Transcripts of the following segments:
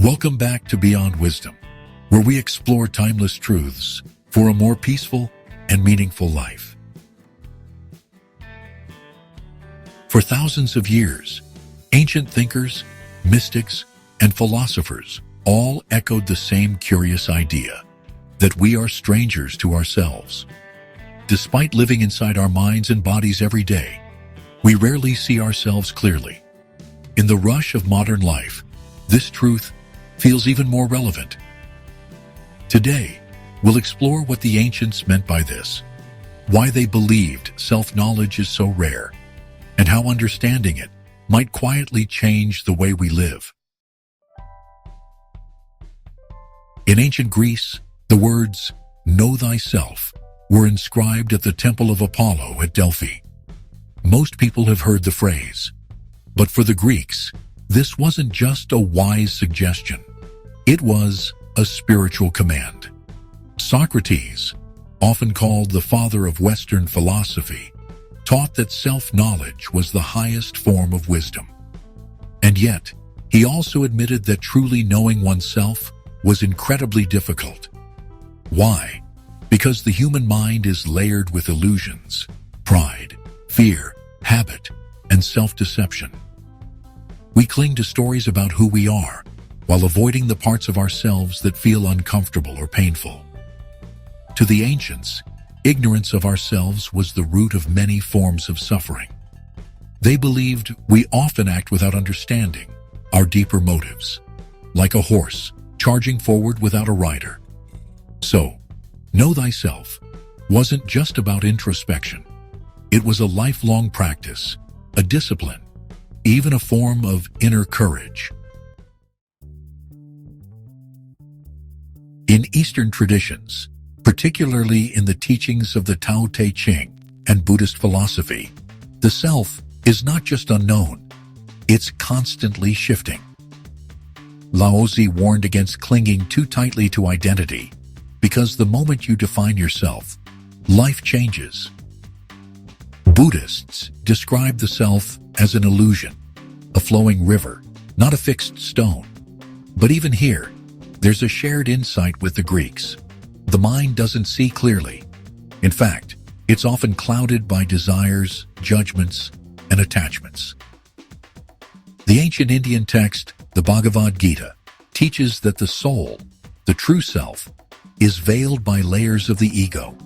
Welcome back to Beyond Wisdom, where we explore timeless truths for a more peaceful and meaningful life. For thousands of years, ancient thinkers, mystics, and philosophers all echoed the same curious idea, that we are strangers to ourselves. Despite living inside our minds and bodies every day, we rarely see ourselves clearly. In the rush of modern life, this truth feels even more relevant. Today, we'll explore what the ancients meant by this, why they believed self-knowledge is so rare, and how understanding it might quietly change the way we live. In ancient Greece, the words, "Know thyself," were inscribed at the Temple of Apollo at Delphi. Most people have heard the phrase, but for the Greeks, this wasn't just a wise suggestion. It was a spiritual command. Socrates, often called the father of Western philosophy, taught that self-knowledge was the highest form of wisdom. And yet, he also admitted that truly knowing oneself was incredibly difficult. Why? Because the human mind is layered with illusions, pride, fear, habit, and self-deception. We cling to stories about who we are, while avoiding the parts of ourselves that feel uncomfortable or painful. To the ancients, ignorance of ourselves was the root of many forms of suffering. They believed we often act without understanding our deeper motives, like a horse charging forward without a rider. So, know thyself wasn't just about introspection. It was a lifelong practice, a discipline, even a form of inner courage. In Eastern traditions, particularly in the teachings of the Tao Te Ching and Buddhist philosophy, the self is not just unknown, it's constantly shifting. Laozi warned against clinging too tightly to identity, because the moment you define yourself, life changes. Buddhists describe the self as an illusion, a flowing river, not a fixed stone. But even here, there's a shared insight with the Greeks. The mind doesn't see clearly. In fact, it's often clouded by desires, judgments, and attachments. The ancient Indian text, the Bhagavad Gita, teaches that the soul, the true self, is veiled by layers of the ego.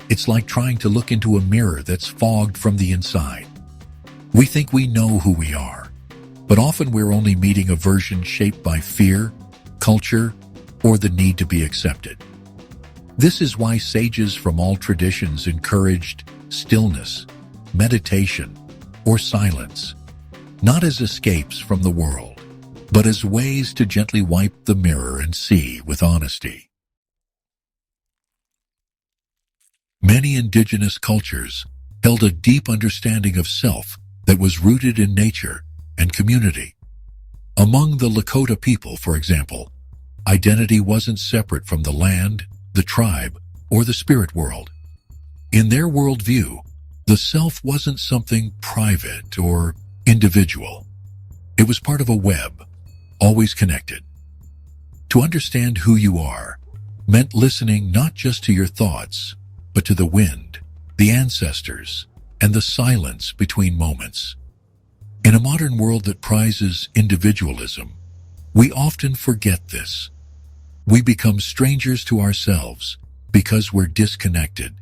It's like trying to look into a mirror that's fogged from the inside. We think we know who we are, but often we're only meeting a version shaped by fear, culture, or the need to be accepted. This is why sages from all traditions encouraged stillness, meditation, or silence, not as escapes from the world, but as ways to gently wipe the mirror and see with honesty. Many indigenous cultures held a deep understanding of self that was rooted in nature and community. Among the Lakota people, for example, identity wasn't separate from the land, the tribe, or the spirit world. In their worldview, the self wasn't something private or individual. It was part of a web, always connected. To understand who you are meant listening not just to your thoughts, but to the wind, the ancestors, and the silence between moments. In a modern world that prizes individualism, we often forget this. We become strangers to ourselves because we're disconnected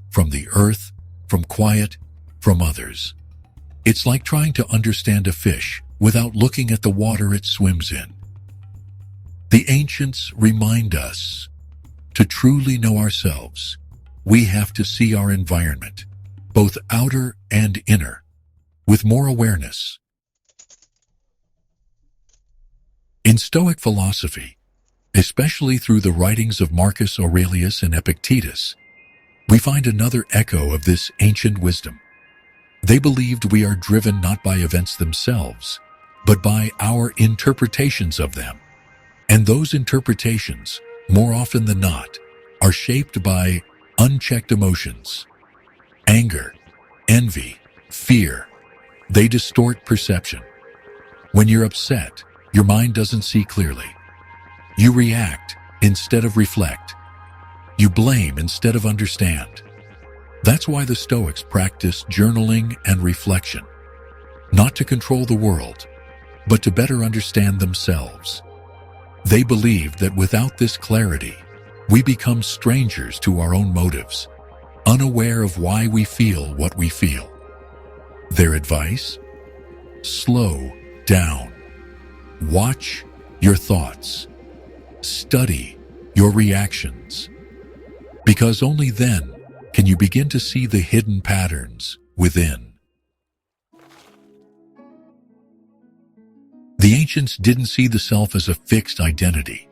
from the earth, from quiet, from others. It's like trying to understand a fish without looking at the water it swims in. The ancients remind us, to truly know ourselves, we have to see our environment, both outer and inner, with more awareness. In Stoic philosophy, especially through the writings of Marcus Aurelius and Epictetus, we find another echo of this ancient wisdom. They believed we are driven not by events themselves, but by our interpretations of them. And those interpretations, more often than not, are shaped by unchecked emotions. Anger, envy, fear. They distort perception. When you're upset, your mind doesn't see clearly. You react instead of reflect. You blame instead of understand. That's why the Stoics practiced journaling and reflection, not to control the world, but to better understand themselves. They believed that without this clarity, we become strangers to our own motives, unaware of why we feel what we feel. Their advice? Slow down. Watch your thoughts. Study your reactions. Because only then can you begin to see the hidden patterns within. The ancients didn't see the self as a fixed identity,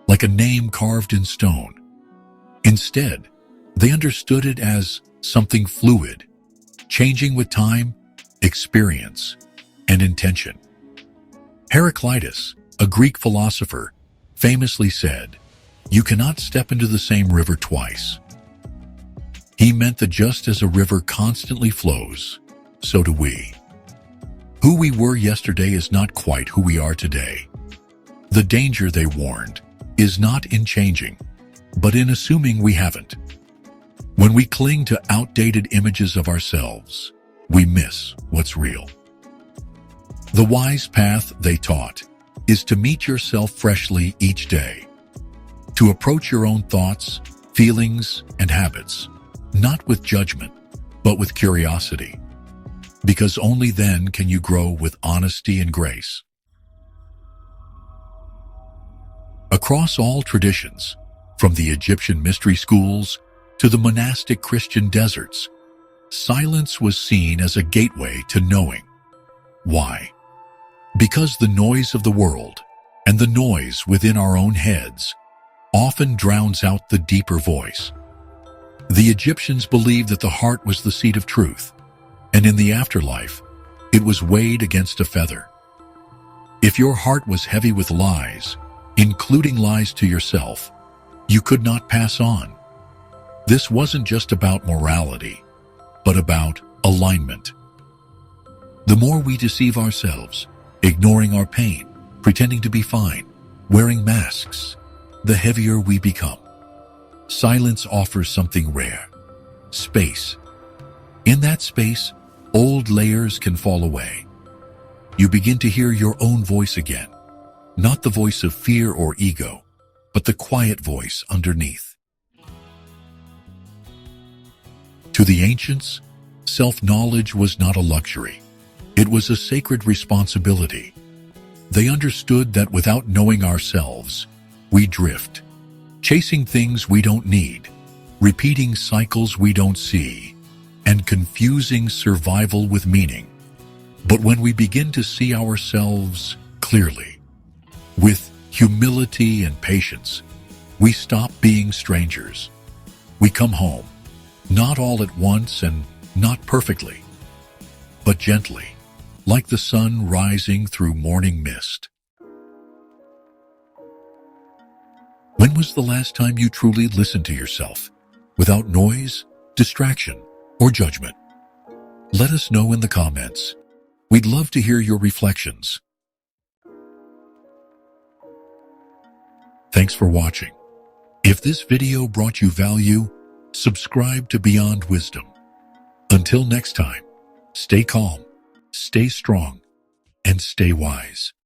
like a name carved in stone. Instead, they understood it as something fluid, changing with time, experience, and intention. Heraclitus, a Greek philosopher, famously said, "You cannot step into the same river twice." He meant that just as a river constantly flows, so do we. Who we were yesterday is not quite who we are today. The danger, they warned, is not in changing, but in assuming we haven't. When we cling to outdated images of ourselves, we miss what's real. The wise path, they taught, is to meet yourself freshly each day, to approach your own thoughts, feelings, and habits, not with judgment, but with curiosity, because only then can you grow with honesty and grace. Across all traditions, from the Egyptian mystery schools to the monastic Christian deserts, silence was seen as a gateway to knowing. Why? Because the noise of the world and the noise within our own heads often drowns out the deeper voice. The Egyptians believed that the heart was the seat of truth, and in the afterlife, it was weighed against a feather. If your heart was heavy with lies, including lies to yourself, you could not pass on. This wasn't just about morality, but about alignment. The more we deceive ourselves, ignoring our pain, pretending to be fine, wearing masks, the heavier we become. Silence offers something rare: space. In that space, old layers can fall away. You begin to hear your own voice again, not the voice of fear or ego, but the quiet voice underneath. To the ancients, self-knowledge was not a luxury. It was a sacred responsibility. They understood that without knowing ourselves, we drift, chasing things we don't need, repeating cycles we don't see, and confusing survival with meaning. But when we begin to see ourselves clearly, with humility and patience, we stop being strangers. We come home, not all at once and not perfectly, but gently, like the sun rising through morning mist. When was the last time you truly listened to yourself, without noise, distraction, or judgment? Let us know in the comments. We'd love to hear your reflections. Thanks for watching. If this video brought you value, subscribe to Beyond Wisdom. Until next time, stay calm, stay strong, and stay wise.